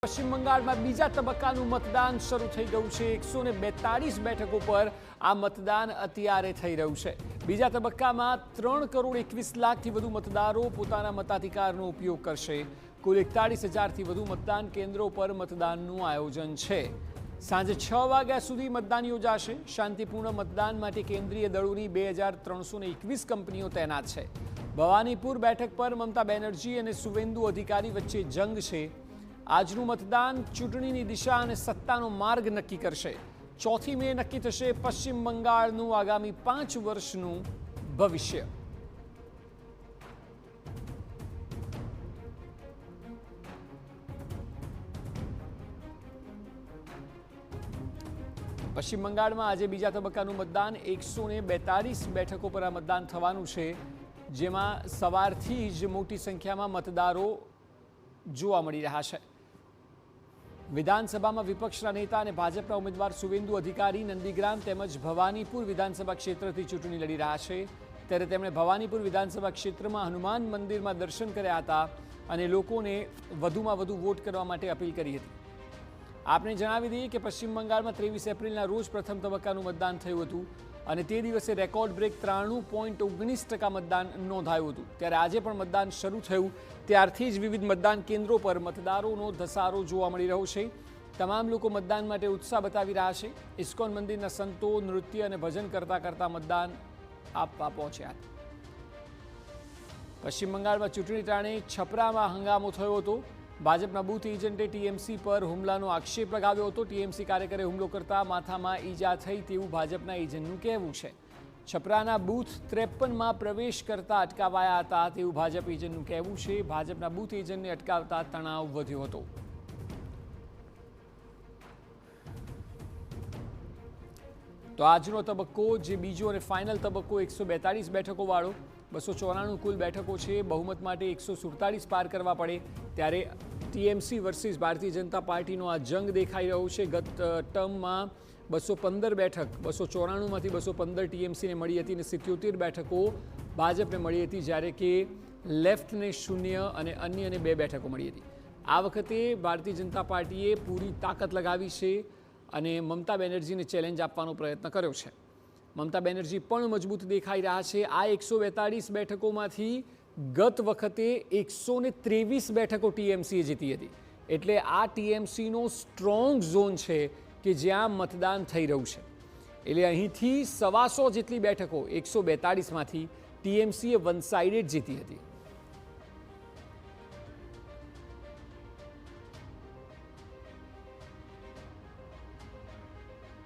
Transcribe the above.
પશ્ચિમ બંગાળમાં બીજા તબક્કાનું મતદાન શરૂ થઈ ગયું છે। 142 બેઠકો પર આ મતદાન અત્યારે થઈ રહ્યું છે। બીજા તબક્કામાં 3,21,00,000થી વધુ મતદારો પોતાના મતાધિકારનો ઉપયોગ કરશે। કુલ 41,000થી વધુ મતદાન કેન્દ્રો પર મતદાનનું આયોજન છે। સાંજે 6 વાગ્યા સુધી મતદાન યોજાશે। શાંતિપૂર્ણ મતદાન માટે કેન્દ્રીય દળોની 2,321 કંપનીઓ તૈનાત છે। ભવાનીપુર બેઠક પર મમતા બેનર્જી અને સુવેન્દુ અધિકારી વચ્ચે જંગ છે। આજનું મતદાન ચૂંટણીની દિશા અને સત્તાનો માર્ગ નક્કી કરશે। 4 મે નક્કી થશે પશ્ચિમ બંગાળનું આગામી 5 વર્ષનું ભવિષ્ય। પશ્ચિમ બંગાળમાં આજે બીજા તબક્કાનું મતદાન 142 બેઠકો પર આ મતદાન થવાનું છે, જેમાં સવારથી જ મોટી સંખ્યામાં મતદારો જોવા મળી રહ્યા છે। વિધાનસભામાં વિપક્ષના નેતા અને ભાજપના ઉમેદવાર સુવેન્દુ અધિકારી નંદીગ્રામ તેમજ ભવાનીપુર વિધાનસભા ક્ષેત્રથી ચૂંટણી લડી રહ્યા છે। ત્યારે તેમણે ભવાનીપુર વિધાનસભા ક્ષેત્રમાં હનુમાન મંદિરમાં દર્શન કર્યા હતા અને લોકોને વધુમાં વધુ વોટ કરવા માટે અપીલ કરી હતી। આપને જણાવી દઈએ કે પશ્ચિમ બંગાળમાં 23 એપ્રિલના રોજ પ્રથમ તબક્કાનું મતદાન થયું હતું અને તે દિવસે રેકોર્ડ બ્રેક 93.19% મતદાન નોંધાયું હતું। ત્યારે આજે પણ મતદાન શરૂ થયું ત્યારથી જ વિવિધ મતદાન કેન્દ્રો પર મતદારોનો ધસારો જોવા મળી રહ્યો છે। તમામ લોકો મતદાન માટે ઉત્સાહ બતાવી રહ્યા છે। ઇસ્કોન મંદિરના સંતો નૃત્ય અને ભજન કરતા કરતા મતદાન આપવા પહોંચ્યા હતા। પશ્ચિમ બંગાળમાં ચૂંટણી ટાણે છપરામાં હંગામો થયો હતો। ભાજપના બૂથ એજન્ટે ટીએમસી પર હુમલાનો આક્ષેપ લગાવ્યો હતો। ટીએમસી કાર્યકરે હુમલો કરતા માથામાં ઈજા થઈ તેવું ભાજપના એજન્ટનું કહેવું છે। છપરાના બૂથ 53માં પ્રવેશ કરતા અટકાવાયા હતા તેવું ભાજપ એજન્ટનું કહેવું છે। ભાજપના બૂથ એજન્ટને અટકાવતા તણાવ વધ્યો હતો। તો આજનો તબક્કો જે બીજો અને ફાઇનલ તબક્કો 142 બેઠકો વાળો 294 કુલ બેઠકો છે। બહુમત માટે 147 પાર કરવા પડે ત્યારે ટીએમસી વર્સિસ ભારતીય જનતા પાર્ટીનો આ જંગ દેખાઈ રહ્યો છે। ગત ટર્મમાં 215 બેઠક 294માંથી 215 ટીએમસીને મળી હતી અને 77 બેઠકો ભાજપને મળી હતી, જ્યારે કે લેફ્ટને 0 અને અન્યને 2 બેઠકો મળી હતી। આ વખતે ભારતીય જનતા પાર્ટીએ પૂરી તાકાત લગાવી છે અને મમતા બેનર્જીને ચેલેન્જ આપવાનો પ્રયત્ન કર્યો છે। મમતા બેનર્જી પણ મજબૂત દેખાઈ રહ્યા છે। આ 142 બેઠકોમાંથી ગત વખતે 123 બેઠકો ટીએમસીએ જીતી હતી, એટલે આ ટીએમસીનો સ્ટ્રોંગ ઝોન છે કે જ્યાં મતદાન થઈ રહ્યું છે। એટલે અહીંથી 125 જેટલી બેઠકો 142માંથી ટીએમસીએ વન સાઇડેડ જીતી હતી।